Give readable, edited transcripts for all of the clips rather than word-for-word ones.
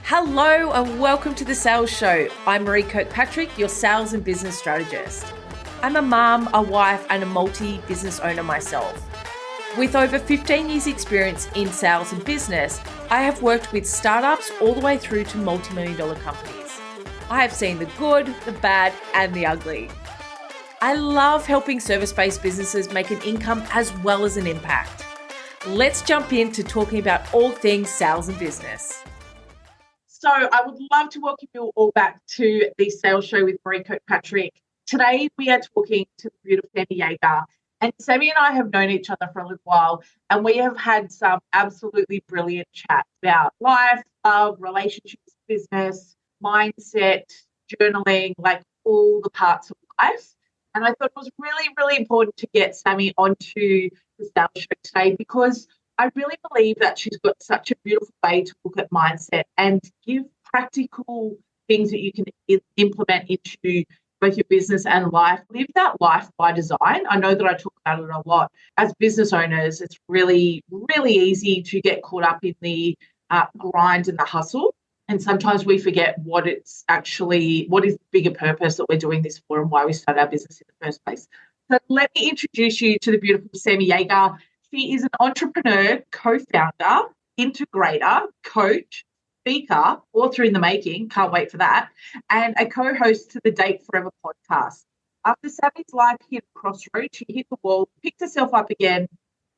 Hello and welcome to the Sales Show. I'm Marie Kirkpatrick, your sales and business strategist. I'm a mum, a wife, and a multi-business owner myself. With over 15 years experience in sales and business, I have worked with startups all the way through to multi-million dollar companies. I have seen the good, the bad, and the ugly. I love helping service-based businesses make an income as well as an impact. Let's jump into talking about all things sales and business. So I would love to welcome you all back to the Sales Show with Marie Kirkpatrick. Today we are talking to the beautiful Sammi Jaeger. And Sammi and I have known each other for a little while, and we have had some absolutely brilliant chats about life, love, relationships, business, mindset, journaling, like all the parts of life. And I thought it was really, really important to get Sammi onto the Sales Show today because I really believe that she's got such a beautiful way to look at mindset and give practical things that you can implement into both your business and life. Live that life by design. I know that I talk about it a lot. As business owners, it's really, really easy to get caught up in the grind and the hustle. And sometimes we forget what is the bigger purpose that we're doing this for and why we started our business in the first place. So let me introduce you to the beautiful Sammi Jaeger. She is an entrepreneur, co-founder, integrator, coach, speaker, author in the making, can't wait for that, and a co-host to the Date Forever podcast. After Sammi's life hit a crossroads, she hit the wall, picked herself up again,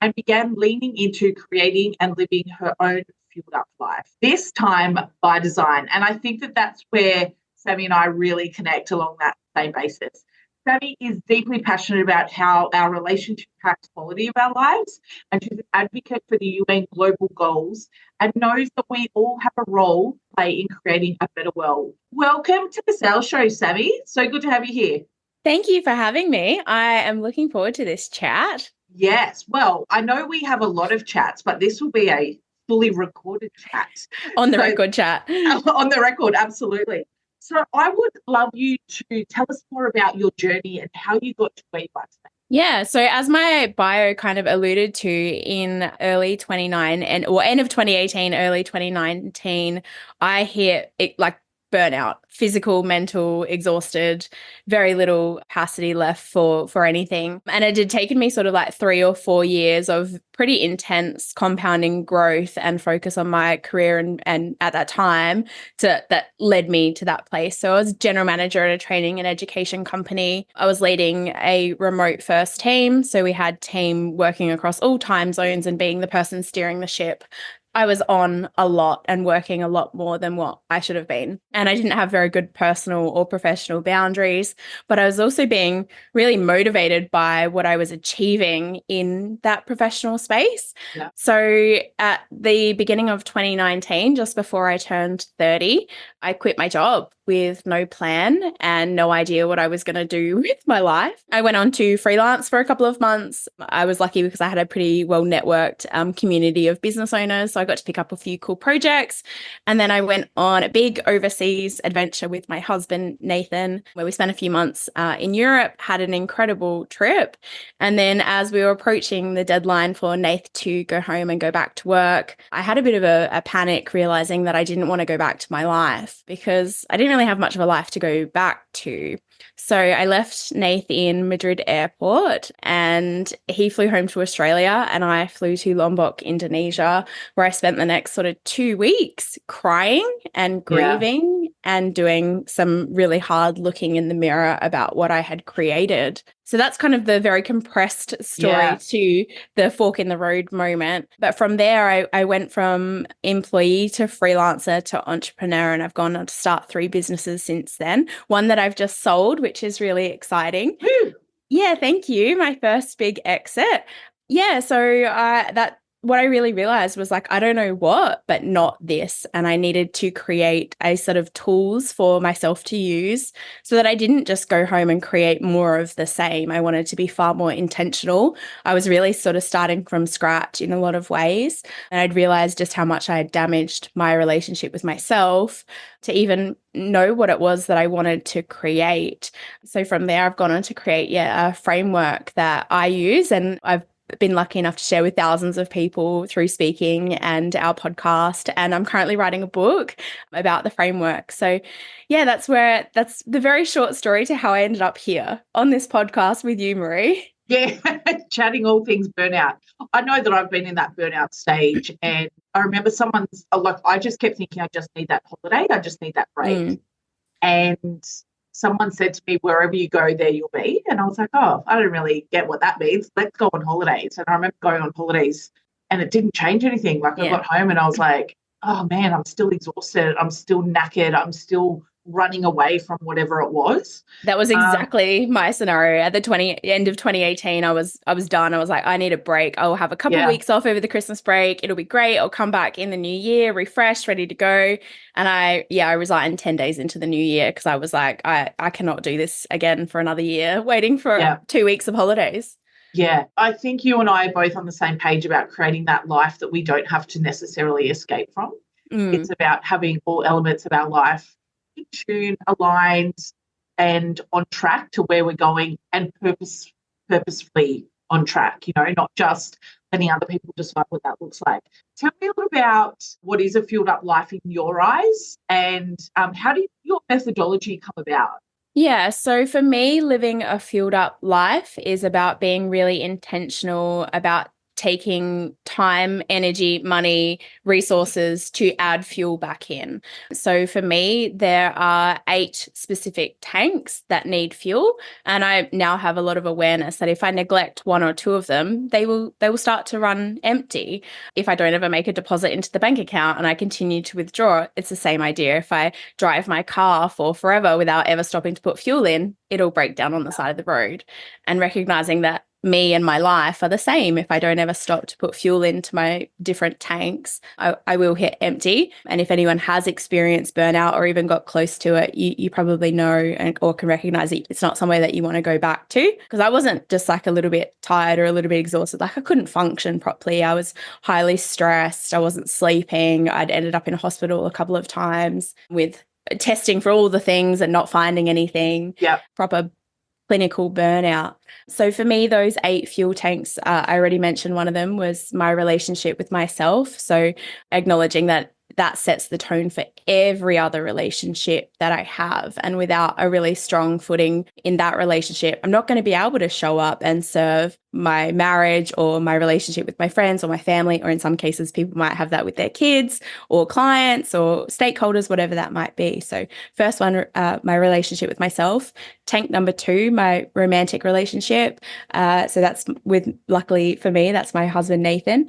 and began leaning into creating and living her own fueled up life, this time by design. And I think that that's where Sammi and I really connect along that same basis. Sammi is deeply passionate about how our relationship impacts the quality of our lives, and she's an advocate for the UN global goals and knows that we all have a role to play in creating a better world. Welcome to the Sales Show, Sammi. So good to have you here. Thank you for having me. I am looking forward to this chat. Yes. Well, I know we have a lot of chats, but this will be a fully recorded chat. On the record chat. On the record, absolutely. So I would love you to tell us more about your journey and how you got to where you are today. Yeah. So as my bio kind of alluded to, in early 29 end of 2018, early 2019, I hit burnout, physical, mental, exhausted, very little capacity left for anything. And it had taken me sort of like 3 or 4 years of pretty intense compounding growth and focus on my career and at that time that led me to that place. So I was general manager at a training and education company. I was leading a remote first team. So we had team working across all time zones and being the person steering the ship. I was on a lot and working a lot more than what I should have been. And I didn't have very good personal or professional boundaries, but I was also being really motivated by what I was achieving in that professional space. Yeah. So at the beginning of 2019, just before I turned 30, I quit my job with no plan and no idea what I was going to do with my life. I went on to freelance for a couple of months. I was lucky because I had a pretty well-networked community of business owners. So I got to pick up a few cool projects. And then I went on a big overseas adventure with my husband, Nathan, where we spent a few months in Europe, had an incredible trip. And then as we were approaching the deadline for Nath to go home and go back to work, I had a bit of a panic realizing that I didn't want to go back to my life because I didn't really have much of a life to go back to. So I left Nath in Madrid airport and he flew home to Australia and I flew to Lombok, Indonesia, where I spent the next sort of 2 weeks crying and grieving and doing some really hard looking in the mirror about what I had created. So that's kind of the very compressed story to the fork in the road moment. But from there, I went from employee to freelancer to entrepreneur, and I've gone on to start 3 businesses since then. One that I've just sold, which is really exciting. Woo. Yeah, thank you. My first big exit. Yeah, so what I really realized was I don't know what, but not this. And I needed to create a set of tools for myself to use so that I didn't just go home and create more of the same. I wanted to be far more intentional. I was really sort of starting from scratch in a lot of ways. And I'd realized just how much I had damaged my relationship with myself to even know what it was that I wanted to create. So from there, I've gone on to create a framework that I use, and I've been lucky enough to share with thousands of people through speaking and our podcast. And I'm currently writing a book about the framework. So yeah, that's the very short story to how I ended up here on this podcast with you, Marie. Yeah, chatting all things burnout. I know that I've been in that burnout stage, and I remember I just kept thinking, I just need that holiday. I just need that break. And someone said to me, wherever you go, there you'll be. And I was like, oh, I don't really get what that means. Let's go on holidays. And I remember going on holidays and it didn't change anything. Like I got home and I was like, oh man, I'm still exhausted. I'm still knackered. I'm still running away from whatever it was. That was exactly my scenario. At the end of 2018, I was done. I was like, I need a break. I'll have a couple of weeks off over the Christmas break. It'll be great. I'll come back in the new year, refreshed, ready to go. And I resigned 10 days into the new year because I was like, I cannot do this again for another year, waiting for 2 weeks of holidays. Yeah, I think you and I are both on the same page about creating that life that we don't have to necessarily escape from. It's about having all elements of our life in tune, aligned, and on track to where we're going, and purposefully on track, not just letting other people decide what that looks like. Tell me a little about what is a fueled up life in your eyes, and how did your methodology come about? Yeah, so for me, living a fueled up life is about being really intentional about taking time, energy, money, resources to add fuel back in. So for me, there are 8 specific tanks that need fuel, and I now have a lot of awareness that if I neglect 1 or 2 of them, they will start to run empty. If I don't ever make a deposit into the bank account and I continue to withdraw, it's the same idea. If I drive my car for forever without ever stopping to put fuel in, it'll break down on the side of the road. And recognizing that me and my life are the same. If I don't ever stop to put fuel into my different tanks, I will hit empty. And if anyone has experienced burnout or even got close to it, you probably know or can recognize it. It's not somewhere that you want to go back to. Because I wasn't just like a little bit tired or a little bit exhausted. Like I couldn't function properly. I was highly stressed. I wasn't sleeping. I'd ended up in hospital a couple of times with testing for all the things and not finding anything. Yeah. Proper clinical burnout. So for me, those 8 fuel tanks, I already mentioned one of them was my relationship with myself. So acknowledging that sets the tone for every other relationship that I have. And without a really strong footing in that relationship, I'm not going to be able to show up and serve my marriage or my relationship with my friends or my family, or in some cases, people might have that with their kids or clients or stakeholders, whatever that might be. So first one, my relationship with myself. Tank number 2, my romantic relationship. So that's luckily for me, that's my husband, Nathan.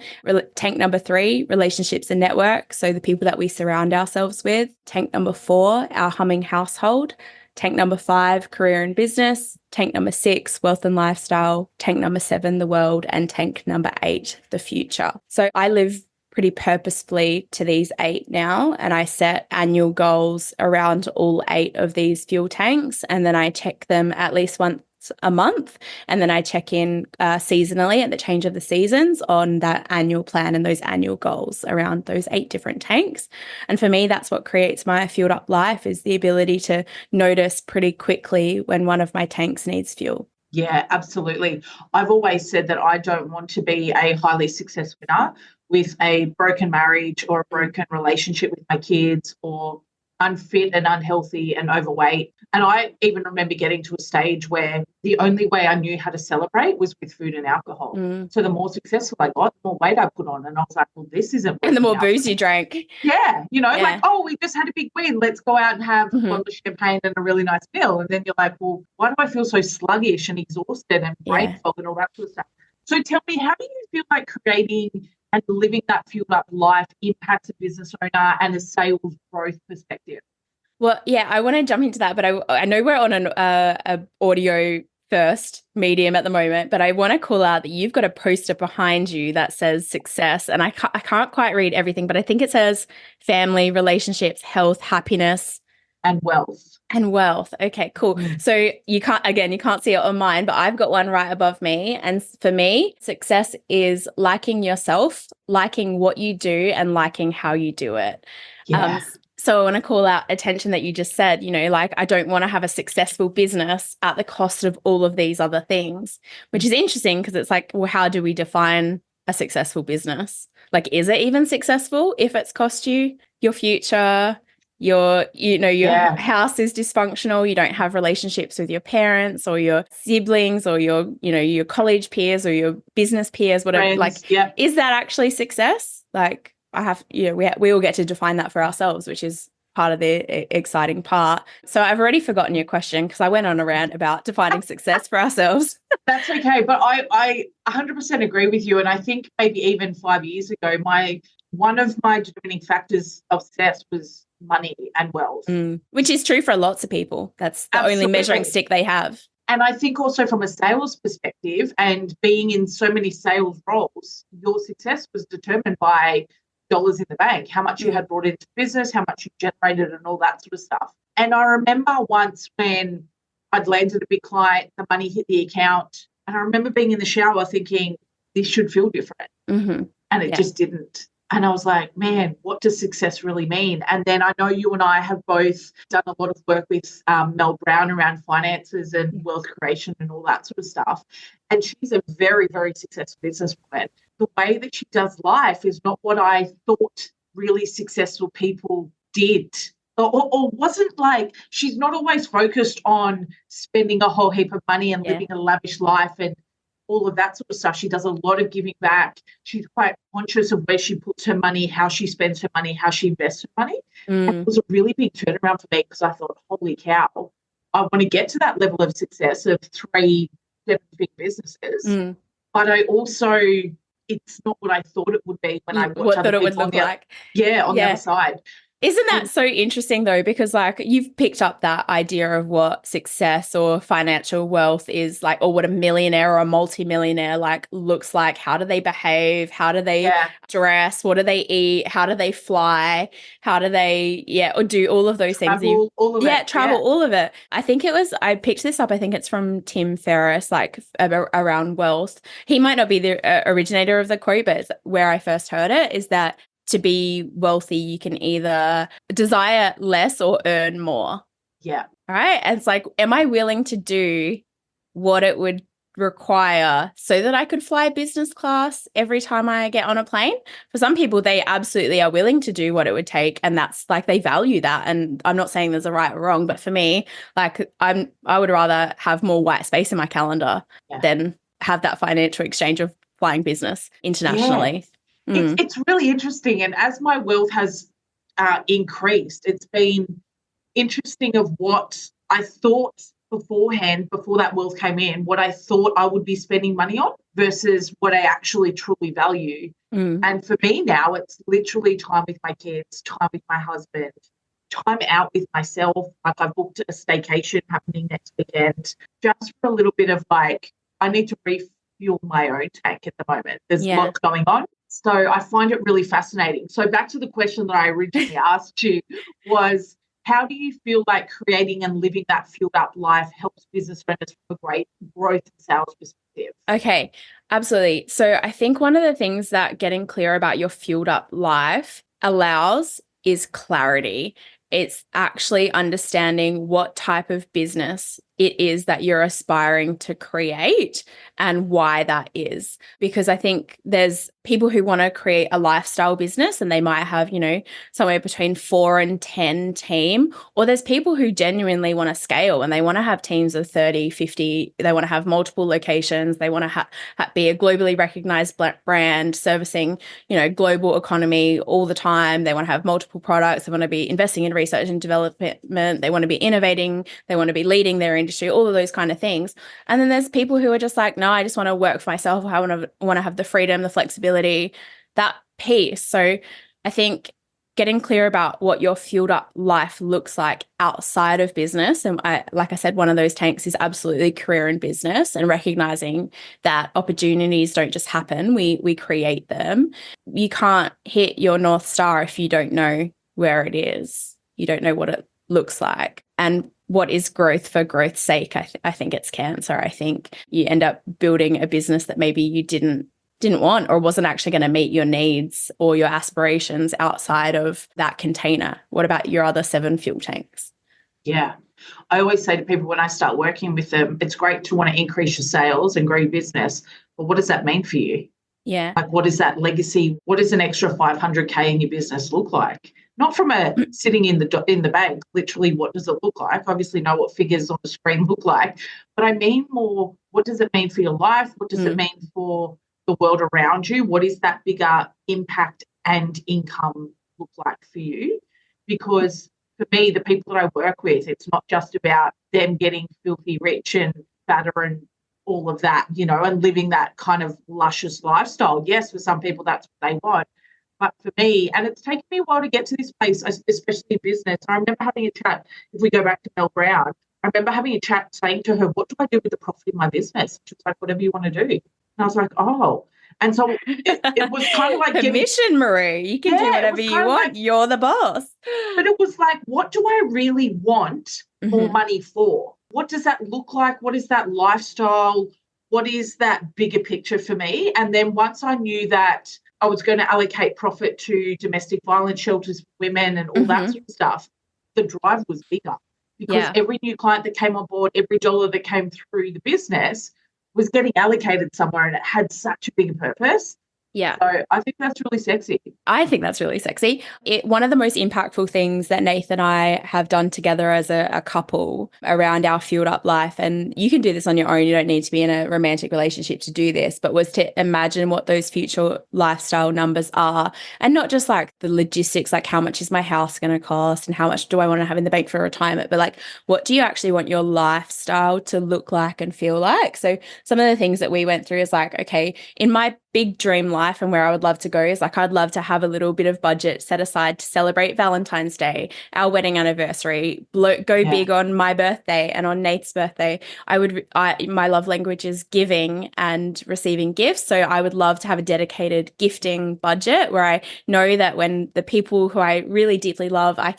Tank number 3, relationships and network. So the people that we surround ourselves with. Tank number 4, our humming household. Tank number 5, career and business. Tank number 6, wealth and lifestyle. Tank number 7, the world. And tank number 8, the future. So I live pretty purposefully to these 8 now, and I set annual goals around all 8 of these fuel tanks, and then I check them at least once a month, and then I check in seasonally at the change of the seasons on that annual plan and those annual goals around those 8 different tanks. And for me, that's what creates my fueled up life, is the ability to notice pretty quickly when one of my tanks needs fuel. Yeah, absolutely. I've always said that I don't want to be a highly successful winner with a broken marriage or a broken relationship with my kids, or unfit and unhealthy and overweight. And I even remember getting to a stage where the only way I knew how to celebrate was with food and alcohol. So the more successful I got, the more weight I put on. And I was like, well, this isn't working. And the more out. booze you drank. Yeah, like, oh, we just had a big win. Let's go out and have a bottle of champagne and a really nice meal. And then you're like, well, why do I feel so sluggish and exhausted and brain fog and all that sort of stuff? So tell me, how do you feel like creating and living that fueled up life impacts a business owner and a sales growth perspective? Well, yeah, I want to jump into that, but I know we're on an audio first medium at the moment, but I want to call out that you've got a poster behind you that says success, and I can't quite read everything, but I think it says family, relationships, health, happiness, and wealth. And wealth. Okay, cool. So you can't see it on mine, but I've got one right above me. And for me, success is liking yourself, liking what you do, and liking how you do it. Yeah. So So I want to call out attention that you just said, like, I don't want to have a successful business at the cost of all of these other things, which is interesting because it's like, well, how do we define a successful business? Like, is it even successful if it's cost you your future, your house is dysfunctional, you don't have relationships with your parents or your siblings or your college peers or your business peers, whatever. Friends, is that actually success? Like, we all get to define that for ourselves, which is part of the exciting part. So I've already forgotten your question because I went on a rant about defining success for ourselves. That's okay. But I 100% agree with you. And I think maybe even 5 years ago, one of my determining factors of success was money and wealth. Which is true for lots of people. That's the Absolutely. only measuring stick they have. And I think also from a sales perspective and being in so many sales roles, your success was determined by dollars in the bank, how much you had brought into business, how much you generated and all that sort of stuff. And I remember once when I'd landed a big client, the money hit the account, and I remember being in the shower thinking, this should feel different. And it just didn't. And I was like, man, what does success really mean? And then I know you and I have both done a lot of work with Mel Brown around finances and wealth creation and all that sort of stuff. And she's a very, very successful businesswoman. The way that she does life is not what I thought really successful people did. Or wasn't like, she's not always focused on spending a whole heap of money and living a lavish life and all of that sort of stuff. She does a lot of giving back. She's quite conscious of where she puts her money, how she spends her money, how she invests her money. And it was a really big turnaround for me because I thought, holy cow, I want to get to that level of success of 3 big businesses. But I also, it's not what I thought it would be when I watched other people on the other side. Isn't that so interesting though? Because like you've picked up that idea of what success or financial wealth is like, or what a millionaire or a multimillionaire like looks like. How do they behave? How do they dress? What do they eat? How do they fly? How do they, or do all of those things? All of it. All of it. I picked this up. I think it's from Tim Ferriss, like around wealth. He might not be the originator of the quote, but it's where I first heard it is that to be wealthy, you can either desire less or earn more. Yeah. All right. And it's like, am I willing to do what it would require so that I could fly business class every time I get on a plane? For some people, they absolutely are willing to do what it would take. And that's like, they value that. And I'm not saying there's a right or wrong, but for me, like I would rather have more white space in my calendar than have that financial exchange of flying business internationally. It's really interesting. And as my wealth has increased, it's been interesting of what I thought beforehand, before that wealth came in, what I thought I would be spending money on versus what I actually truly value. And for me now, it's literally time with my kids, time with my husband, time out with myself. Like I've booked a staycation happening next weekend just for a little bit of like, I need to refuel my own tank at the moment. There's lots going on. So I find it really fascinating. So back to the question that I originally asked you was, how do you feel like creating and living that fueled up life helps business owners from a great growth and sales perspective? Okay, absolutely. So I think one of the things that getting clear about your fueled up life allows is clarity. It's actually understanding what type of business it is that you're aspiring to create and why that is. Because I think there's people who want to create a lifestyle business and they might have, somewhere between 4 and 10 team, or there's people who genuinely want to scale and they want to have teams of 30, 50, they want to have multiple locations, they want to be a globally recognized brand servicing, global economy all the time. They want to have multiple products, they want to be investing in research and development, they want to be innovating, they want to be leading their industry, all of those kind of things. And then there's people who are just like, no, I just want to work for myself. I want to have the freedom, the flexibility, that piece. So I think getting clear about what your fueled up life looks like outside of business. And like I said, one of those tanks is absolutely career and business, and recognizing that opportunities don't just happen. We create them. You can't hit your North Star if you don't know where it is. You don't know what it looks like. And what is growth for growth's sake? I think it's cancer. I think you end up building a business that maybe you didn't didn't want or wasn't actually going to meet your needs or your aspirations outside of that container? What about your other 7 fuel tanks? Yeah. I always say to people when I start working with them, it's great to want to increase your sales and grow your business, but what does that mean for you? Yeah. Like, what is that legacy? What does an extra 500K in your business look like? Not from a sitting in the bank, literally, what does it look like? Obviously know what figures on the screen look like, but I mean more, what does it mean for your life? What does it mean for the world around you? What is that bigger impact and income look like for you? Because for me, the people that I work with, it's not just about them getting filthy rich and fatter and all of that, and living that kind of luscious lifestyle. Yes, for some people, that's what they want. But for me, and it's taken me a while to get to this place, especially in business. I remember having a chat, if we go back to Mel Brown, I remember having a chat saying to her, what do I do with the profit in my business? She was like, whatever you want to do. And I was like, oh. And so it was kind of like permission, Marie. You can do whatever you want. You're the boss. But it was like, what do I really want more money for? What does that look like? What is that lifestyle? What is that bigger picture for me? And then once I knew that I was going to allocate profit to domestic violence shelters for women and all that sort of stuff, the drive was bigger because every new client that came on board, every dollar that came through the business was getting allocated somewhere, and it had such a big purpose. Yeah. So I think that's really sexy. I think that's really sexy. One of the most impactful things that Nathan and I have done together as a couple around our fueled up life, and you can do this on your own, you don't need to be in a romantic relationship to do this, but was to imagine what those future lifestyle numbers are, and not just like the logistics, like how much is my house going to cost and how much do I want to have in the bank for retirement, but like what do you actually want your lifestyle to look like and feel like? So some of the things that we went through is like, okay, in my big dream life and where I would love to go is like I'd love to have a little bit of budget set aside to celebrate Valentine's Day, our wedding anniversary, go big on my birthday and on Nate's birthday. My love language is giving and receiving gifts, so I would love to have a dedicated gifting budget where I know that when the people who I really deeply love, I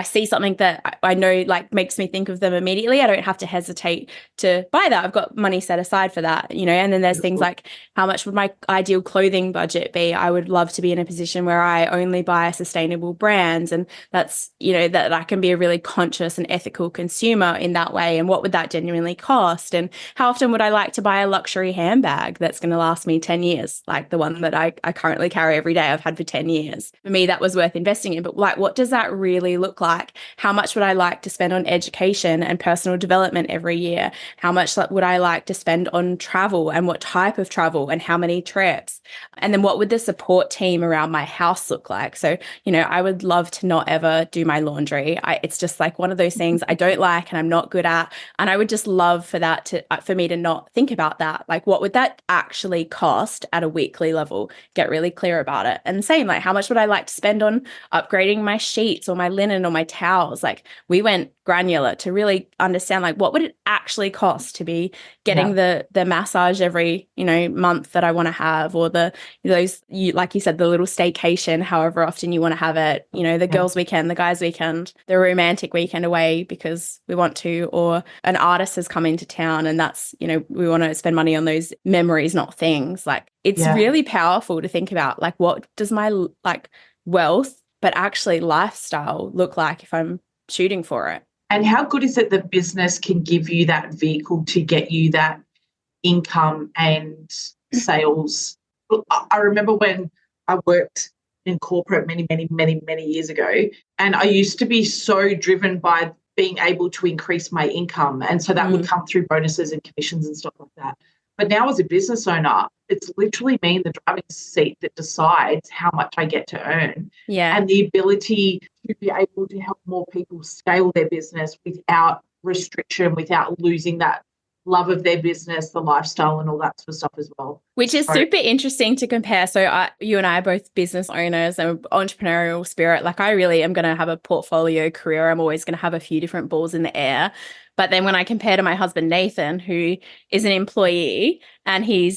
see something that I know like makes me think of them immediately, I don't have to hesitate to buy that. I've got money set aside for that, and then there's things like how much would my ideal clothing budget be? I would love to be in a position where I only buy sustainable brands, and that's, that I can be a really conscious and ethical consumer in that way. And what would that genuinely cost? And how often would I like to buy a luxury handbag that's going to last me 10 years? Like the one that I currently carry every day, I've had for 10 years. For me, that was worth investing in. But like, what does that really look like? How much would I like to spend on education and personal development every year? How much would I like to spend on travel, and what type of travel, and how many trips? And then what would the support team around my house look like? So, I would love to not ever do my laundry. It's just like one of those things I don't like and I'm not good at. And I would just love for me to not think about that. Like, what would that actually cost at a weekly level? Get really clear about it. And same, like, how much would I like to spend on upgrading my sheets or my linen or my towels? Like, we went granular to really understand, like, what would it actually cost to be getting the massage every, month that I want to have, or like you said, the little staycation, however often you want to have it, the girls' weekend, the guys' weekend, the romantic weekend away because we want to, or an artist has come into town and that's, we want to spend money on those memories, not things. Like, it's really powerful to think about, like, what does my like wealth, but actually lifestyle look like if I'm shooting for it? And how good is it that business can give you that vehicle to get you that income and sales? I remember when I worked in corporate many, many, many, many years ago, and I used to be so driven by being able to increase my income. And so that would come through bonuses and commissions and stuff like that. But now as a business owner, it's literally me in the driving seat that decides how much I get to earn. Yeah. And the ability to be able to help more people scale their business without restriction, without losing that love of their business, the lifestyle and all that sort of stuff as well. Which is super interesting to compare. So you and I are both business owners and entrepreneurial spirit. Like, I really am going to have a portfolio career. I'm always going to have a few different balls in the air. But then when I compare to my husband, Nathan, who is an employee and he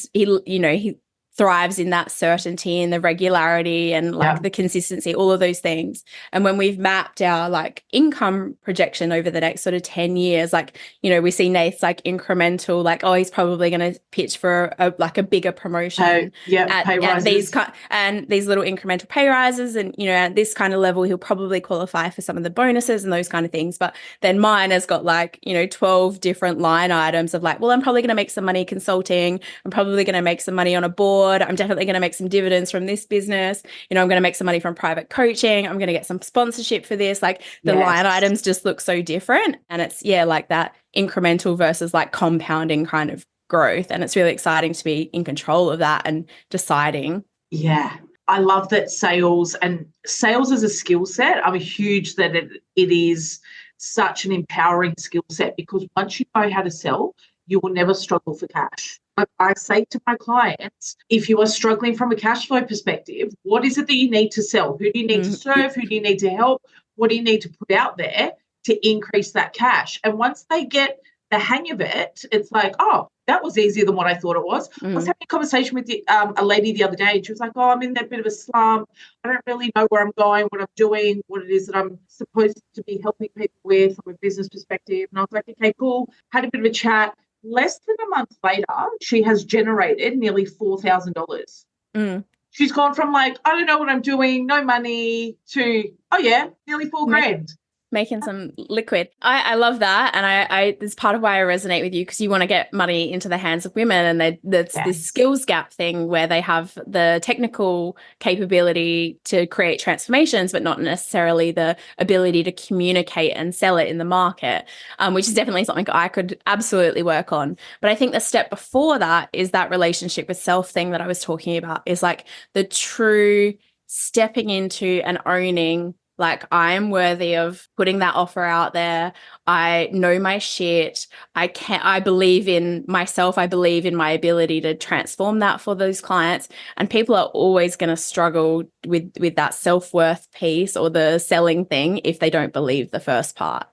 thrives in that certainty and the regularity and like the consistency, all of those things. And when we've mapped our like income projection over the next sort of 10 years, like, you know, we see Nate's like incremental, like, oh, he's probably going to pitch for a bigger promotion pay rises. and these little incremental pay rises. And, you know, at this kind of level, he'll probably qualify for some of the bonuses and those kind of things. But then mine has got like, you know, 12 different line items of like, well, I'm probably going to make some money consulting. I'm probably going to make some money on a board. I'm definitely going to make some dividends from this business. You know, I'm going to make some money from private coaching. I'm going to get some sponsorship for this. Like the line items just look so different. And it's, like that incremental versus like compounding kind of growth. And it's really exciting to be in control of that and deciding. Yeah. I love that sales as a skill set. I'm huge that it is such an empowering skill set, because once you know how to sell, you will never struggle for cash. But I say to my clients, if you are struggling from a cash flow perspective, what is it that you need to sell? Who do you need to serve? Who do you need to help? What do you need to put out there to increase that cash? And once they get the hang of it, it's like, oh, that was easier than what I thought it was. I was having a conversation with a lady the other day, and she was like, oh, I'm in that bit of a slump. I don't really know where I'm going, what I'm doing, what it is that I'm supposed to be helping people with from a business perspective. And I was like, okay, cool. Had a bit of a chat. Less than a month later, she has generated nearly $4,000. She's gone from like, I don't know what I'm doing, no money, to, oh yeah, nearly $4,000. Making some liquid. I love that. And I it's part of why I resonate with you, because you want to get money into the hands of women, and there's this skills gap thing where they have the technical capability to create transformations, but not necessarily the ability to communicate and sell it in the market, which is definitely something I could absolutely work on. But I think the step before that is that relationship with self thing that I was talking about, is like the true stepping into and owning, like, I am worthy of putting that offer out there. I know my shit. I believe in myself. I believe in my ability to transform that for those clients. And people are always going to struggle with that self-worth piece or the selling thing if they don't believe the first part.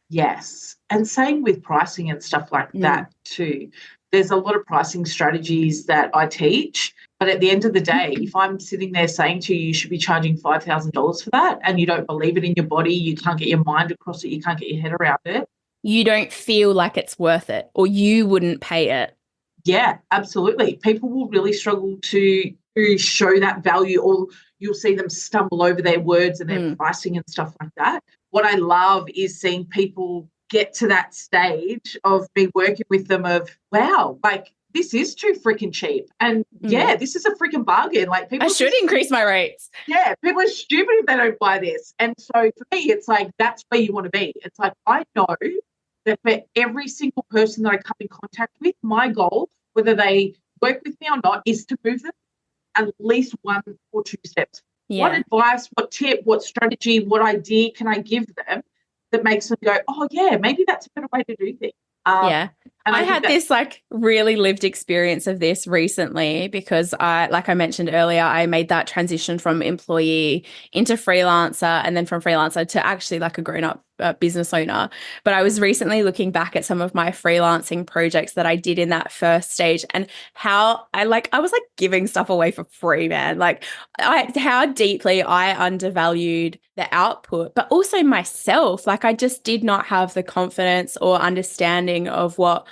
Yes. And same with pricing and stuff like that too. There's a lot of pricing strategies that I teach. But at the end of the day, if I'm sitting there saying to you, you should be charging $5,000 for that, and you don't believe it in your body, you can't get your mind across it, you can't get your head around it. You don't feel like it's worth it, or you wouldn't pay it. Yeah, absolutely. People will really struggle to show that value, or you'll see them stumble over their words and their pricing and stuff like that. What I love is seeing people get to that stage of me working with them of, wow, like, this is too freaking cheap. And this is a freaking bargain. Like, people, I should increase my rates. Yeah, people are stupid if they don't buy this. And so for me, it's like, that's where you want to be. It's like, I know that for every single person that I come in contact with, my goal, whether they work with me or not, is to move them at least 1 or 2 steps. Yeah. What advice, what tip, what strategy, what idea can I give them that makes them go, oh yeah, maybe that's a better way to do things. And I had this like really lived experience of this recently, because like I mentioned earlier, I made that transition from employee into freelancer, and then from freelancer to actually like a grown-up business owner. But I was recently looking back at some of my freelancing projects that I did in that first stage, and how I was like giving stuff away for free, man. Like how deeply I undervalued the output, but also myself. Like, I just did not have the confidence or understanding of what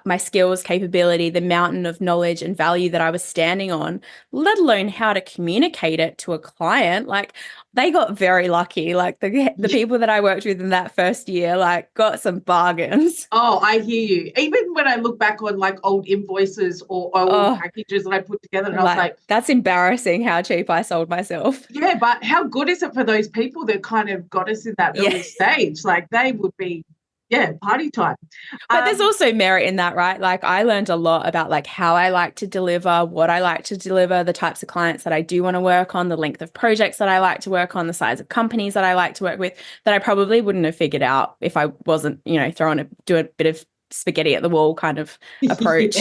my skills, capability, the mountain of knowledge and value that I was standing on, let alone how to communicate it to a client. Like, they got very lucky. Like the people that I worked with in that first year, like, got some bargains. Oh, I hear you. Even when I look back on like old invoices or old packages that I put together, and I was like, that's embarrassing how cheap I sold myself. Yeah, but how good is it for those people that kind of got us in that early stage? Like, they would be, party time. But there's also merit in that, right? Like, I learned a lot about like how I like to deliver, what I like to deliver, the types of clients that I do want to work on, the length of projects that I like to work on, the size of companies that I like to work with, that I probably wouldn't have figured out if I wasn't, do a bit of spaghetti at the wall kind of approach.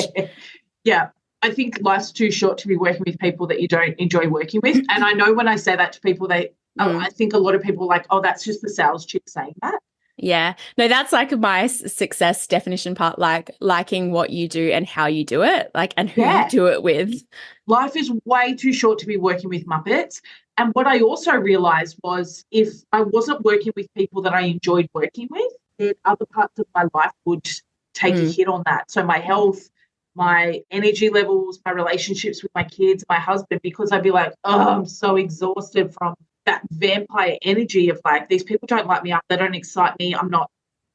Yeah. I think life's too short to be working with people that you don't enjoy working with. And I know when I say that to people, I think a lot of people are like, oh, that's just the sales chick saying that. Yeah. No, that's like my success definition part, like liking what you do and how you do it, like, and who you do it with. Life is way too short to be working with Muppets. And what I also realized was if I wasn't working with people that I enjoyed working with, then other parts of my life would take a hit on that. So my health, my energy levels, my relationships with my kids, my husband, because I'd be like, oh, I'm so exhausted from that vampire energy of like, these people don't light me up. They don't excite me. I'm not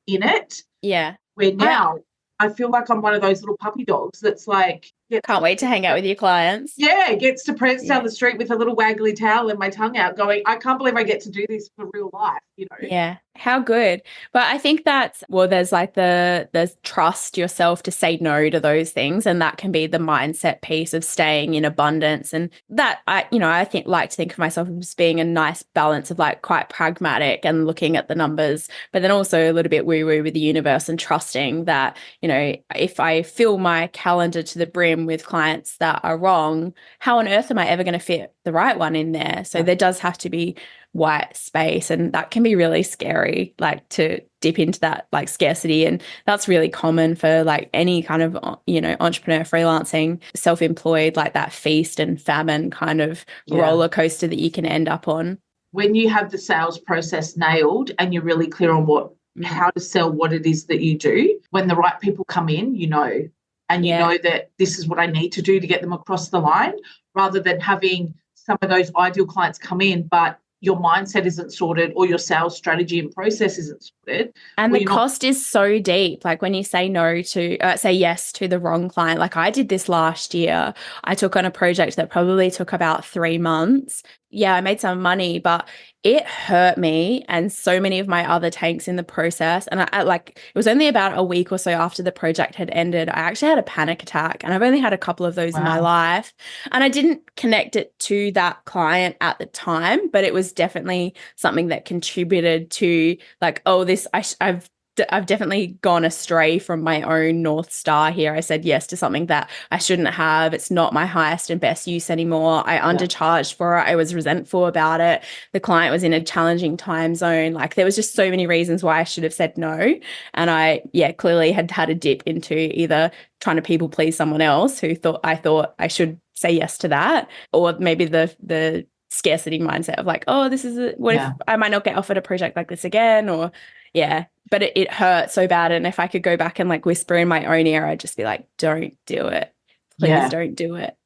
in it. Yeah. Where now I feel like I'm one of those little puppy dogs that's like, can't wait to hang out with your clients. Yeah, gets to prance down the street with a little waggly towel and my tongue out going, I can't believe I get to do this for real life, you know. Yeah. How good. But I think that's, well, there's like there's trust yourself to say no to those things. And that can be the mindset piece of staying in abundance. And that I think like to think of myself as being a nice balance of like quite pragmatic and looking at the numbers, but then also a little bit woo-woo with the universe and trusting that, you know, if I fill my calendar to the brim with clients that are wrong, how on earth am I ever going to fit the right one in there? So there does have to be white space, and that can be really scary, like to dip into that like scarcity. And that's really common for like any kind of, you know, entrepreneur, freelancing, self-employed, like that feast and famine kind of roller coaster that you can end up on. When you have the sales process nailed and you're really clear on how to sell what it is that you do, when the right people come in, you know, and you know that this is what I need to do to get them across the line, rather than having some of those ideal clients come in, but your mindset isn't sorted or your sales strategy and process isn't sorted. And the cost is so deep. Like when you say say yes to the wrong client, like I did this last year, I took on a project that probably took about 3 months. Yeah, I made some money, but it hurt me and so many of my other tanks in the process. And I like, it was only about a week or so after the project had ended, I actually had a panic attack, and I've only had a couple of those in my life. And I didn't connect it to that client at the time, but it was definitely something that contributed to like, oh, I've definitely gone astray from my own North Star here. I said yes to something that I shouldn't have. It's not my highest and best use anymore. I undercharged for it. I was resentful about it. The client was in a challenging time zone. Like there was just so many reasons why I should have said no. And I clearly had a dip into either trying to people please someone else who thought I should say yes to that, or maybe the scarcity mindset of like, oh, this is if I might not get offered a project like this again, or but it hurt so bad. And if I could go back and like whisper in my own ear, I'd just be like, don't do it. Please don't do it.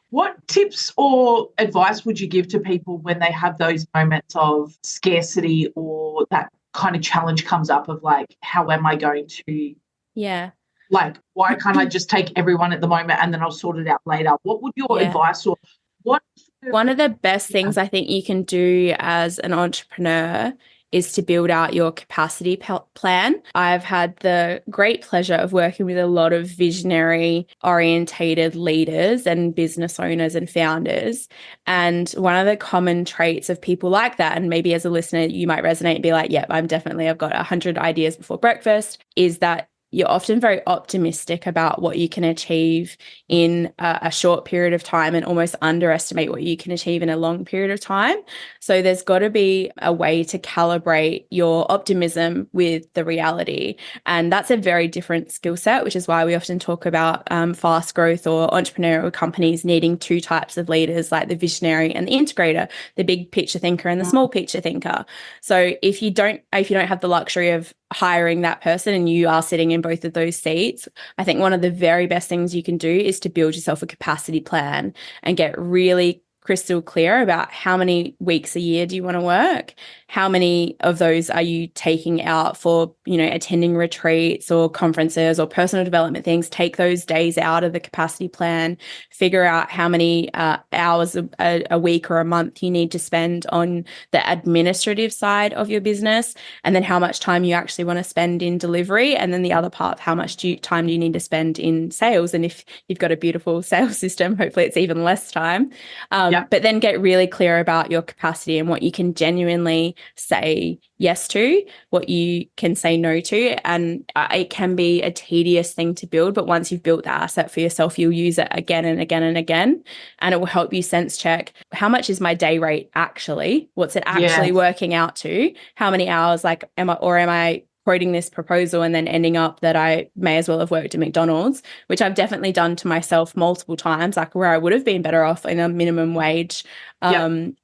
What tips or advice would you give to people when they have those moments of scarcity or that kind of challenge comes up of like, how am I going to like, why can't I just take everyone at the moment and then I'll sort it out later? What would your advice or what? One of the best things I think you can do as an entrepreneur is to build out your capacity plan. I've had the great pleasure of working with a lot of visionary orientated leaders and business owners and founders. And one of the common traits of people like that, and maybe as a listener, you might resonate and be like, yeah, I've got 100 ideas before breakfast, is that you're often very optimistic about what you can achieve in a short period of time and almost underestimate what you can achieve in a long period of time. So there's got to be a way to calibrate your optimism with the reality. And that's a very different skill set, which is why we often talk about fast growth or entrepreneurial companies needing 2 types of leaders, like the visionary and the integrator, the big picture thinker and the small picture thinker. So if you don't have the luxury of hiring that person and you are sitting in both of those seats, I think one of the very best things you can do is to build yourself a capacity plan and get really crystal clear about how many weeks a year do you want to work, how many of those are you taking out for, you know, attending retreats or conferences or personal development things. Take those days out of the capacity plan, figure out how many hours a week or a month you need to spend on the administrative side of your business, and then how much time you actually want to spend in delivery, and then the other part, how much time do you need to spend in sales. And if you've got a beautiful sales system, hopefully it's even less time. But then get really clear about your capacity and what you can genuinely say yes to, what you can say no to. And it can be a tedious thing to build, but once you've built that asset for yourself, you'll use it again and again and again. And it will help you sense check, how much is my day rate actually? What's it actually working out to? How many hours, like, am I quoting this proposal and then ending up that I may as well have worked at McDonald's, which I've definitely done to myself multiple times, like where I would have been better off in a minimum wage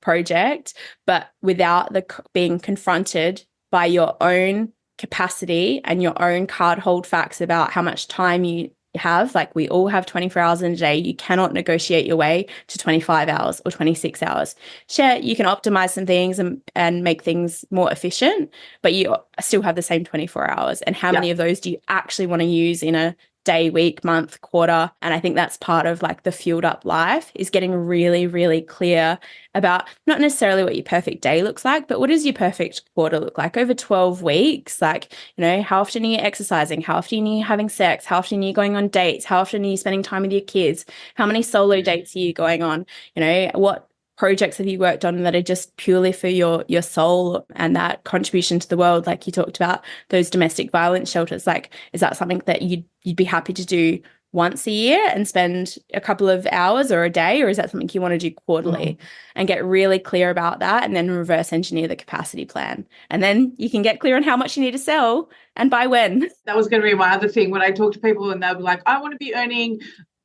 project, but without being confronted by your own capacity and your own card hold facts about how much time you have. Like, we all have 24 hours in a day. You cannot negotiate your way to 25 hours or 26 hours. Sure, you can optimize some things and make things more efficient, but you still have the same 24 hours. And how many of those do you actually want to use in a day, week, month, quarter? And I think that's part of like the fueled up life, is getting really, really clear about not necessarily what your perfect day looks like, but what does your perfect quarter look like over 12 weeks? Like, how often are you exercising? How often are you having sex? How often are you going on dates? How often are you spending time with your kids? How many solo dates are you going on? What projects have you worked on that are just purely for your soul and that contribution to the world? Like you talked about those domestic violence shelters. Like, is that something that you'd be happy to do once a year and spend a couple of hours or a day, or is that something you want to do quarterly? And get really clear about that, and then reverse engineer the capacity plan. And then you can get clear on how much you need to sell and by when. That was going to be my other thing when I talk to people and they'll be like, I want to be earning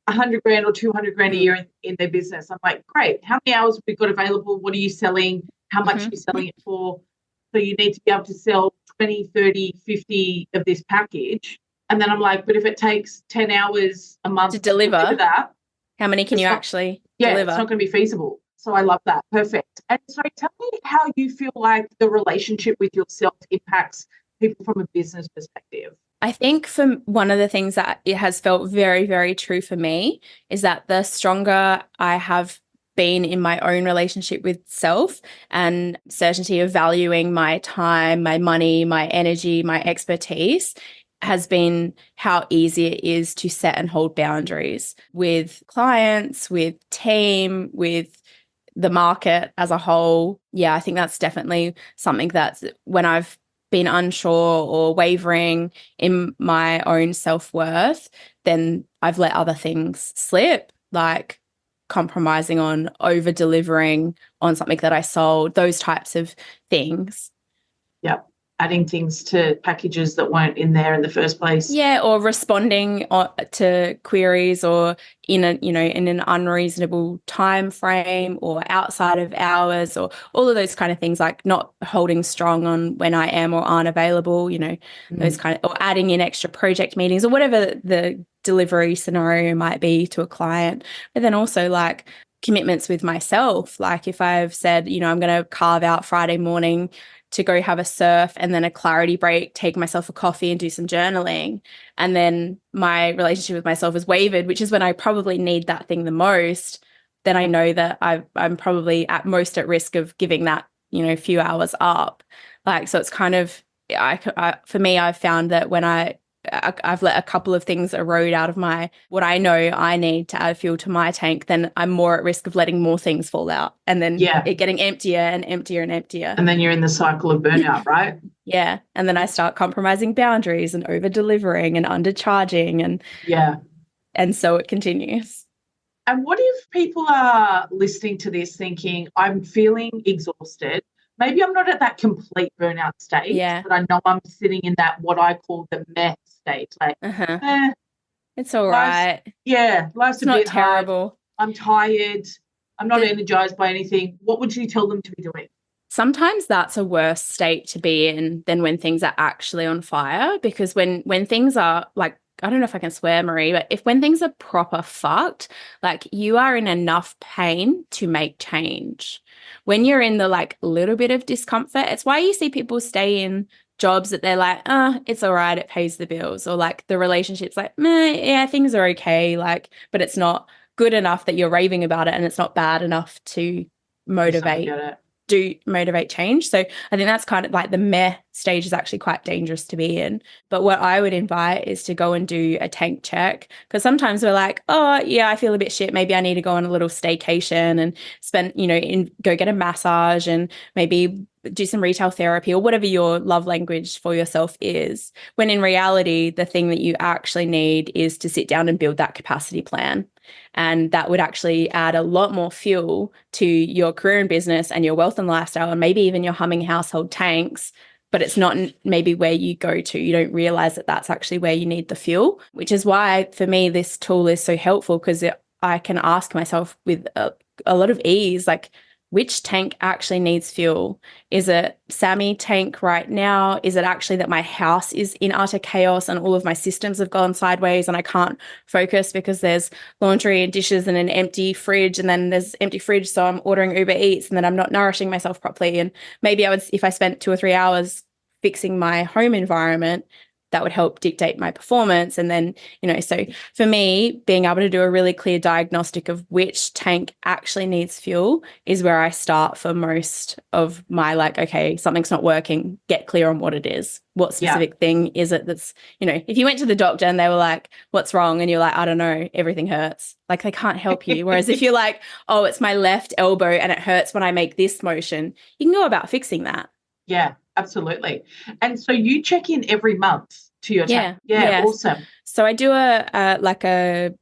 100 grand or 200 grand a year in their business. I'm like, great. How many hours have we got available? What are you selling? How much are you selling it for? So you need to be able to sell 20, 30, 50 of this package. And then I'm like, but if it takes 10 hours a month to deliver that, how many can you actually deliver? It's not going to be feasible. So I love that. Perfect. And so tell me how you feel like the relationship with yourself impacts people from a business perspective. I think one of the things that it has felt very, very true for me is that the stronger I have been in my own relationship with self and certainty of valuing my time, my money, my energy, my expertise, has been how easy it is to set and hold boundaries with clients, with team, with the market as a whole. Yeah, I think that's definitely something that's when I've been unsure or wavering in my own self-worth, then I've let other things slip, like compromising on over-delivering on something that I sold, those types of things. Yep. Adding things to packages that weren't in there in the first place. Yeah, or responding to queries or in an unreasonable time frame or outside of hours, or all of those kind of things, like not holding strong on when I am or aren't available, those kind of, or adding in extra project meetings or whatever the delivery scenario might be to a client. But then also like commitments with myself, like if I've said, I'm going to carve out Friday morning to go have a surf and then a clarity break, take myself a coffee and do some journaling. And then my relationship with myself is wavered, which is when I probably need that thing the most. Then I know that I'm probably at most at risk of giving that, few hours up. Like, so it's kind of, for me, I've found that when I've let a couple of things erode out of what I know I need to add fuel to my tank, then I'm more at risk of letting more things fall out and then it getting emptier and emptier and emptier. And then you're in the cycle of burnout, right? Yeah. And then I start compromising boundaries and over delivering and undercharging and so it continues. And what if people are listening to this thinking, I'm feeling exhausted? Maybe I'm not at that complete burnout stage, but I know I'm sitting in that what I call the meh stage. Like, it's all right. Life's a bit terrible. Hard. I'm tired. I'm not energized by anything. What would you tell them to be doing? Sometimes that's a worse state to be in than when things are actually on fire, because when things are like, I don't know if I can swear, Marie, but when things are proper fucked, like you are in enough pain to make change. When you're in the like little bit of discomfort, it's why you see people stay in jobs that they're like, it's all right, it pays the bills, or like the relationship's like, yeah, things are okay, like, but it's not good enough that you're raving about it, and it's not bad enough to motivate change. So I think that's kind of like the meh stage is actually quite dangerous to be in. But what I would invite is to go and do a tank check, because sometimes we're like, oh yeah, I feel a bit shit, maybe I need to go on a little staycation and spend, go get a massage and maybe do some retail therapy or whatever your love language for yourself is, when in reality, the thing that you actually need is to sit down and build that capacity plan. And that would actually add a lot more fuel to your career and business and your wealth and lifestyle, and maybe even your humming household tanks. But it's not maybe where you go to. You don't realize that that's actually where you need the fuel, which is why for me, this tool is so helpful, because I can ask myself with a lot of ease, like, which tank actually needs fuel? Is it Sammi tank right now? Is it actually that my house is in utter chaos and all of my systems have gone sideways and I can't focus because there's laundry and dishes and an empty fridge, and then there's empty fridge, so I'm ordering Uber Eats, and then I'm not nourishing myself properly. And maybe if I spent 2 or 3 hours fixing my home environment, that would help dictate my performance. And then, so for me, being able to do a really clear diagnostic of which tank actually needs fuel is where I start for most of my, like, okay, something's not working, get clear on what it is. What specific thing is it that's, if you went to the doctor and they were like, what's wrong? And you're like, I don't know, everything hurts. Like, they can't help you. Whereas if you're like, oh, it's my left elbow and it hurts when I make this motion, you can go about fixing that. Yeah, absolutely. And so you check in every month to your tank. Yeah, awesome. So I do a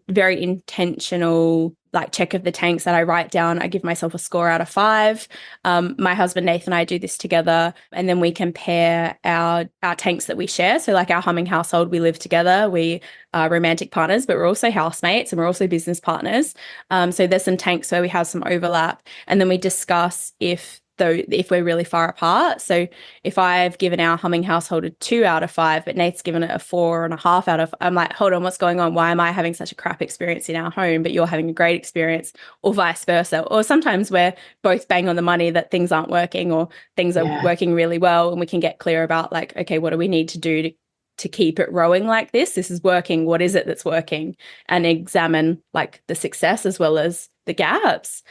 very intentional check of the tanks that I write down. I give myself a score out of 5. My husband Nathan and I do this together, and then we compare our tanks that we share. So like our humming household, we live together. We are romantic partners, but we're also housemates and we're also business partners. So there's some tanks where we have some overlap, and then we discuss if we're really far apart. So if I've given our humming household a 2 out of 5, but Nate's given it a 4.5 out of, I'm like, hold on, what's going on? Why am I having such a crap experience in our home, but you're having a great experience, or vice versa? Or sometimes we're both bang on the money that things aren't working or things are working really well, and we can get clear about like, okay, what do we need to do to keep it rowing like this? This is working. What is it that's working? And examine like the success as well as the gaps.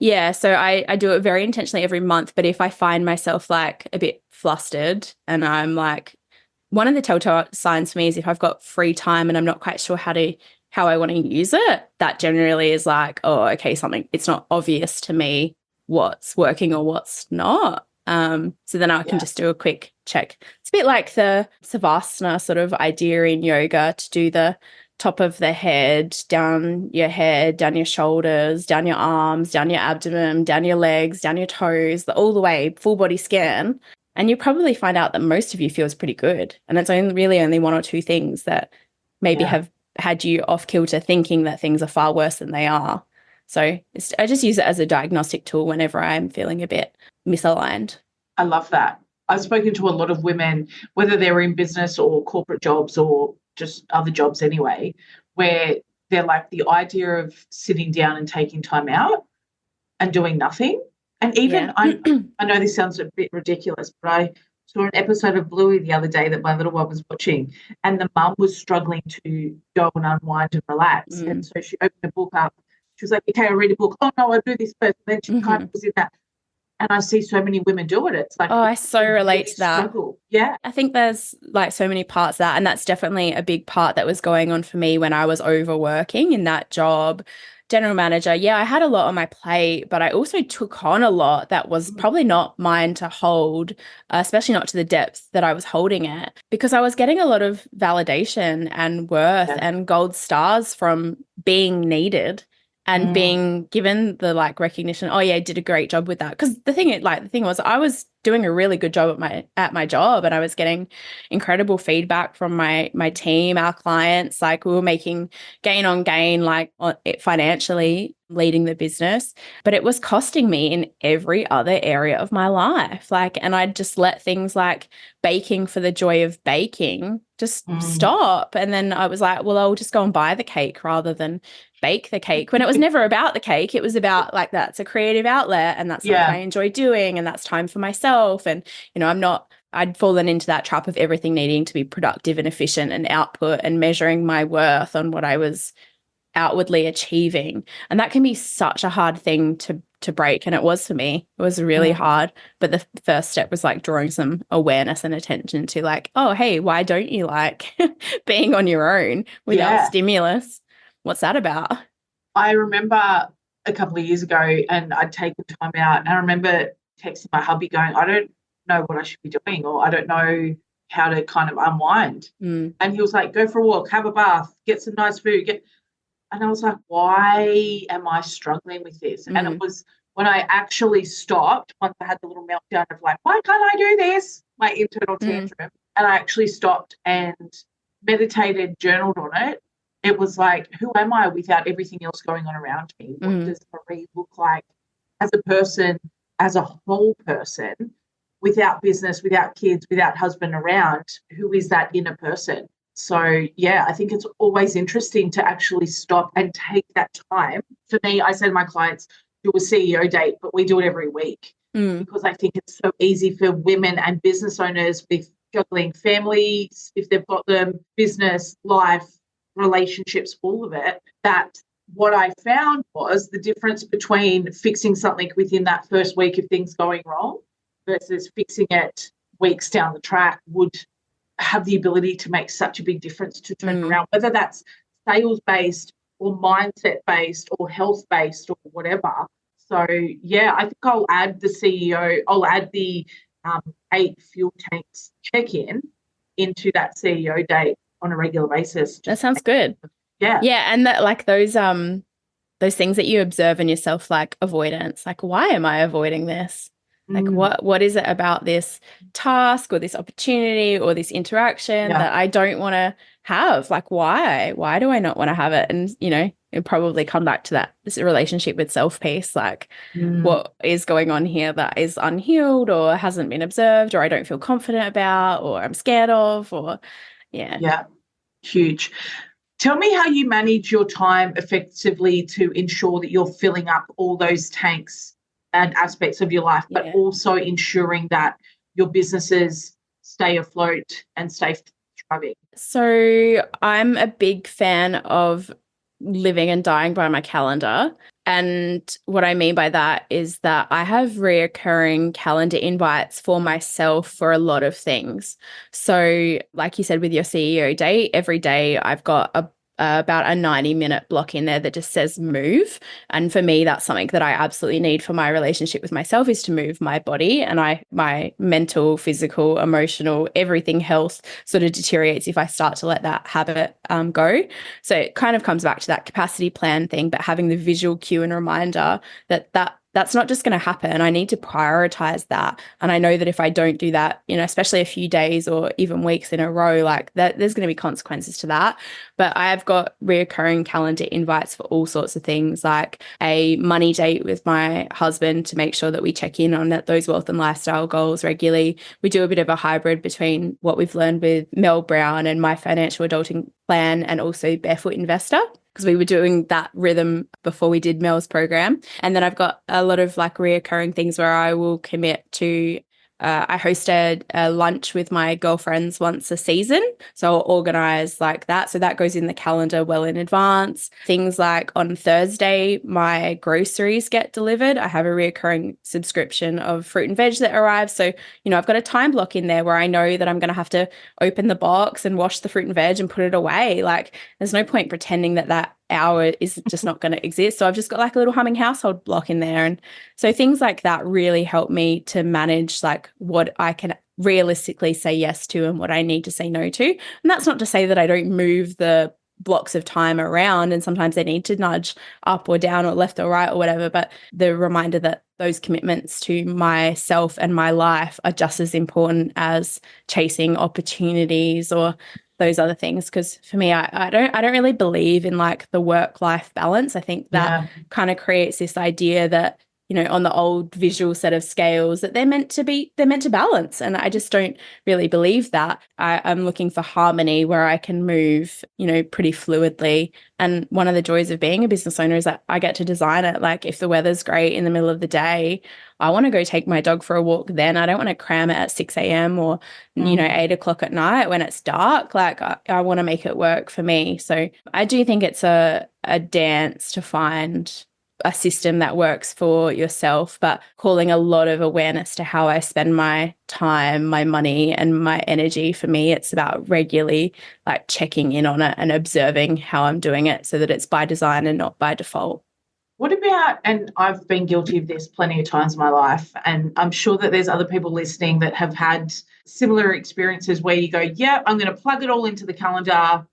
Yeah, so I do it very intentionally every month. But if I find myself like a bit flustered and I'm like, one of the telltale signs for me is if I've got free time and I'm not quite sure how I want to use it, that generally is like, oh, okay, it's not obvious to me what's working or what's not. So then I can just do a quick check. It's a bit like the Savasana sort of idea in yoga, to do the top of the head, down your shoulders, down your arms, down your abdomen, down your legs, down your toes, all the way, full body scan. And you probably find out that most of you feels pretty good. And it's only 1 or 2 things that maybe have had you off kilter thinking that things are far worse than they are. So I just use it as a diagnostic tool whenever I'm feeling a bit misaligned. I love that. I've spoken to a lot of women, whether they're in business or corporate jobs or just other jobs anyway, where they're like, the idea of sitting down and taking time out and doing nothing. And even I know this sounds a bit ridiculous, but I saw an episode of Bluey the other day that my little one was watching, and the mum was struggling to go and unwind and relax. And so she opened a book up. She was like, okay, I'll read a book. Oh, no, I'll do this first. And then she kind of was in that. And I see so many women do it. It's like, oh, I so relate to that. Struggle. Yeah. I think there's like so many parts of that. And that's definitely a big part that was going on for me when I was overworking in that job. General manager, I had a lot on my plate, but I also took on a lot that was probably not mine to hold, especially not to the depth that I was holding it, because I was getting a lot of validation and worth and gold stars from being needed. And being given the like recognition, oh yeah, I did a great job with that. Because the thing was, I was doing a really good job at my job, and I was getting incredible feedback from my team, our clients. Like, we were making gain on gain, like financially leading the business, but it was costing me in every other area of my life. Like, and I'd just let things like baking for the joy of baking just stop. And then I was like, well, I'll just go and buy the cake rather than bake the cake, when it was never about the cake. It was about like, that's a creative outlet, and that's something I enjoy doing, and that's time for myself. And, I'd fallen into that trap of everything needing to be productive and efficient and output, and measuring my worth on what I was outwardly achieving. And that can be such a hard thing to break. And it was for me. It was really hard. But the first step was like drawing some awareness and attention to like, oh, hey, why don't you like being on your own without stimulus? What's that about? I remember a couple of years ago, and I'd taken time out, and I remember texting my hubby going, I don't know what I should be doing, or I don't know how to kind of unwind. And he was like, go for a walk, have a bath, get some nice food. And I was like, why am I struggling with this? And it was when I actually stopped, once I had the little meltdown of like, why can't I do this? My internal tantrum. And I actually stopped and meditated, journaled on it. It was like, who am I without everything else going on around me? What does Marie look like as a person, as a whole person, without business, without kids, without husband around? Who is that inner person? So, yeah, I think it's always interesting to actually stop and take that time. For me, I say to my clients, do a CEO date, but we do it every week because I think it's so easy for women and business owners with juggling families, if they've got them, business, life, relationships, all of it, that what I found was the difference between fixing something within that first week of things going wrong versus fixing it weeks down the track would have the ability to make such a big difference to turn around, whether that's sales-based or mindset-based or health-based or whatever. So, yeah, I think I'll add the CEO, I'll add the 8 fuel tanks check-in into that CEO date on a regular basis. That sounds good. Yeah. Yeah. And that, like, those things that you observe in yourself, like avoidance, like, why am I avoiding this? Like, what is it about this task or this opportunity or this interaction that I don't want to have? Like, why do I not want to have it? And, you know, it'll probably come back to that, this relationship with self-peace, like what is going on here that is unhealed or hasn't been observed, or I don't feel confident about, or I'm scared of, or Yeah, huge. Tell me how you manage your time effectively to ensure that you're filling up all those tanks and aspects of your life, but also ensuring that your businesses stay afloat and stay thriving. So I'm a big fan of living and dying by my calendar. And what I mean by that is that I have reoccurring calendar invites for myself for a lot of things. So like you said, with your CEO date, every day I've got about a 90-minute block in there that just says move. And for me, that's something that I absolutely need for my relationship with myself, is to move my body. And my mental, physical, emotional, everything, health sort of deteriorates if I start to let that habit go. So it kind of comes back to that capacity plan thing, but having the visual cue and reminder that's not just going to happen. I need to prioritize that. And I know that if I don't do that, you know, especially a few days or even weeks in a row, like that, there's going to be consequences to that. But I have got reoccurring calendar invites for all sorts of things, like a money date with my husband to make sure that we check in on those wealth and lifestyle goals regularly. We do a bit of a hybrid between what we've learned with Mel Brown and My Financial Adulting Plan and also Barefoot Investor, because we were doing that rhythm before we did Mel's program. And then I've got a lot of like reoccurring things where I will commit to, I hosted a lunch with my girlfriends once a season. So I'll organize like that. So that goes in the calendar well in advance. Things like on Thursday, my groceries get delivered. I have a reoccurring subscription of fruit and veg that arrives. So, you know, I've got a time block in there where I know that I'm going to have to open the box and wash the fruit and veg and put it away. Like, there's no point pretending that hour is just not going to exist. So I've just got like a little humming household block in there. And so things like that really help me to manage like what I can realistically say yes to and what I need to say no to. And that's not to say that I don't move the blocks of time around, and sometimes they need to nudge up or down or left or right or whatever, but the reminder that those commitments to myself and my life are just as important as chasing opportunities or those other things. Because for me, I don't really believe in like the work-life balance. I think that kind of creates this idea that, you know, on the old visual set of scales that they're meant to balance. And I just don't really believe that. I'm looking for harmony where I can move, you know, pretty fluidly. And one of the joys of being a business owner is that I get to design it. Like if the weather's great in the middle of the day, I want to go take my dog for a walk then. I don't want to cram it at 6 a.m. or, you know, 8 o'clock at night when it's dark. Like I want to make it work for me. So I do think it's a dance to find a system that works for yourself, but calling a lot of awareness to how I spend my time, my money, and my energy. For me, it's about regularly like checking in on it and observing how I'm doing it so that it's by design and not by default. What about, and I've been guilty of this plenty of times in my life, and I'm sure that there's other people listening that have had similar experiences where you go, yeah, I'm going to plug it all into the calendar,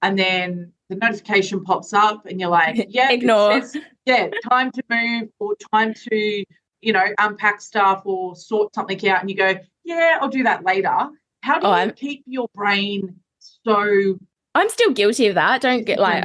and then the notification pops up and you're like, yeah, Ignore. it says, yeah, time to move or time to, unpack stuff or sort something out, and you go, yeah, I'll do that later. How do you keep your brain so... I'm still guilty of that. Don't get like,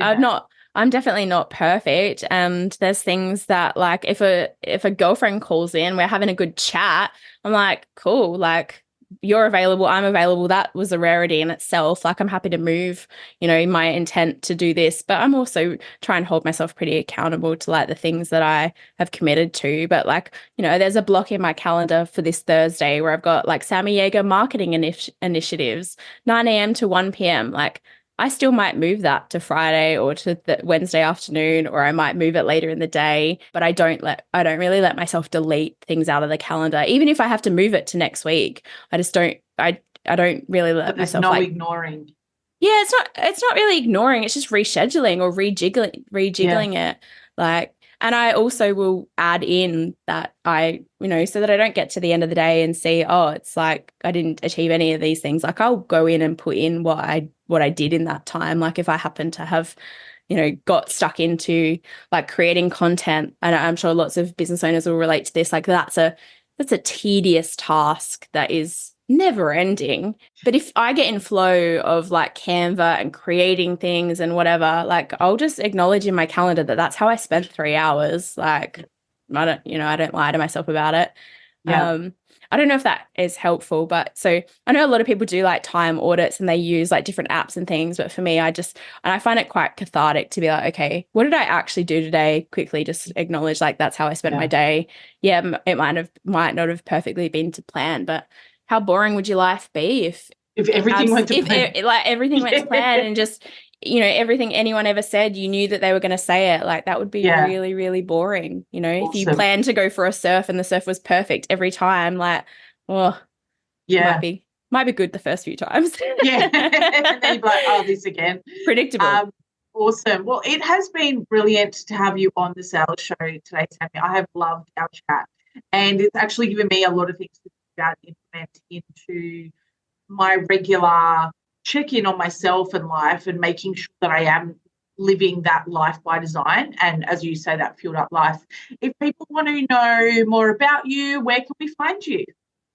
I'm definitely not perfect. And there's things that, like, if a girlfriend calls in, we're having a good chat, I'm like, cool, like, you're available, I'm available. That was a rarity in itself. Like, I'm happy to move, my intent to do this, but I'm also trying to hold myself pretty accountable to, like, the things that I have committed to. But, like, there's a block in my calendar for this Thursday where I've got, like, Sammi Jaeger marketing initiatives, 9 a.m. to 1 p.m. Like, I still might move that to Friday or to the Wednesday afternoon, or I might move it later in the day, but I don't really let myself delete things out of the calendar. Even if I have to move it to next week, I don't really let myself, no ignoring. Yeah, it's not really ignoring, it's just rescheduling or rejiggling it. Like, and I also will add in that so that I don't get to the end of the day and see, oh, it's like I didn't achieve any of these things. Like, I'll go in and put in what I did in that time. Like, if I happen to have, got stuck into, like, creating content, and I'm sure lots of business owners will relate to this, like, that's a tedious task that is never ending. But if I get in flow of, like, Canva and creating things and whatever, like, I'll just acknowledge in my calendar that that's how I spent 3 hours. Like, I don't lie to myself about it. Yeah. I don't know if that is helpful, but so I know a lot of people do, like, time audits and they use, like, different apps and things. But for me, and I find it quite cathartic to be like, okay, what did I actually do today? Quickly just acknowledge, like, that's how I spent my day. Yeah, it might not have perfectly been to plan, but how boring would your life be if everything went to plan? Everything went to plan and just, everything anyone ever said, you knew that they were going to say it. Like, that would be really, really boring. Awesome. If you planned to go for a surf and the surf was perfect every time, like, well, might be good the first few times. Yeah. And then you're like, oh, this again. Predictable. Awesome. Well, it has been brilliant to have you on the sales show today, Sammi. I have loved our chat, and it's actually given me a lot of things to think about, implement into my regular check-in on myself and life, and making sure that I am living that life by design, and, as you say, that fueled up life. If people want to know more about you, where can we find you?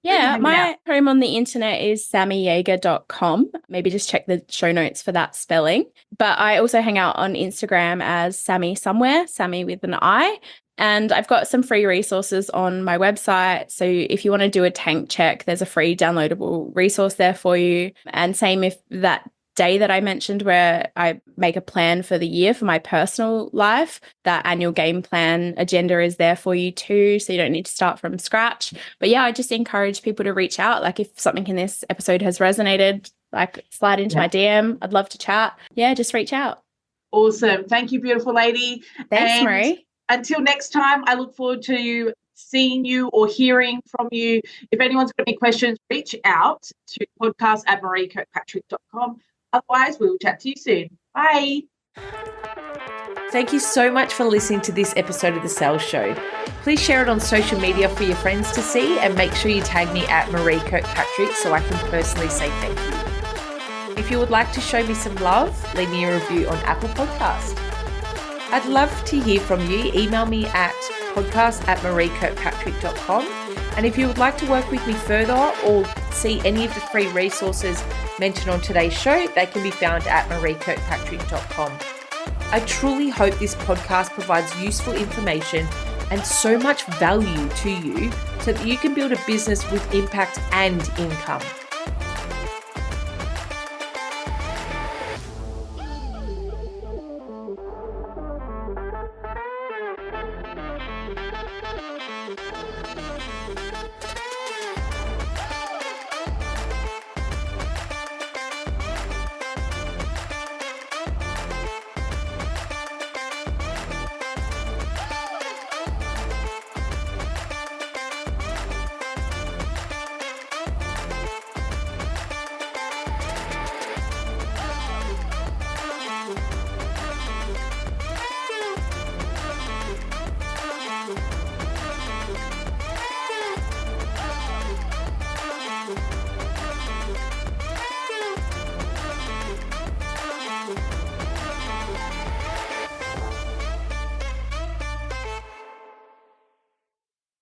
Yeah, my home on the internet is sammijaeger.com. Maybe just check the show notes for that spelling. But I also hang out on Instagram as Sammi Somewhere, Sammi with an I. And I've got some free resources on my website. So if you want to do a tank check, there's a free downloadable resource there for you. And same if that day that I mentioned where I make a plan for the year for my personal life, that annual game plan agenda is there for you too. So you don't need to start from scratch. But yeah, I just encourage people to reach out. Like, if something in this episode has resonated, like, slide into my DM. I'd love to chat. Yeah, just reach out. Awesome. Thank you, beautiful lady. Thanks, Marie. Until next time, I look forward to seeing you or hearing from you. If anyone's got any questions, reach out to podcast@mariekirkpatrick.com. Otherwise, we will chat to you soon. Bye. Thank you so much for listening to this episode of The Sales Show. Please share it on social media for your friends to see, and make sure you tag me at Marie Kirkpatrick so I can personally say thank you. If you would like to show me some love, leave me a review on Apple Podcast. I'd love to hear from you. Email me at podcast@mariekirkpatrick.com. And if you would like to work with me further or see any of the free resources mentioned on today's show, they can be found at mariekirkpatrick.com. I truly hope this podcast provides useful information and so much value to you so that you can build a business with impact and income.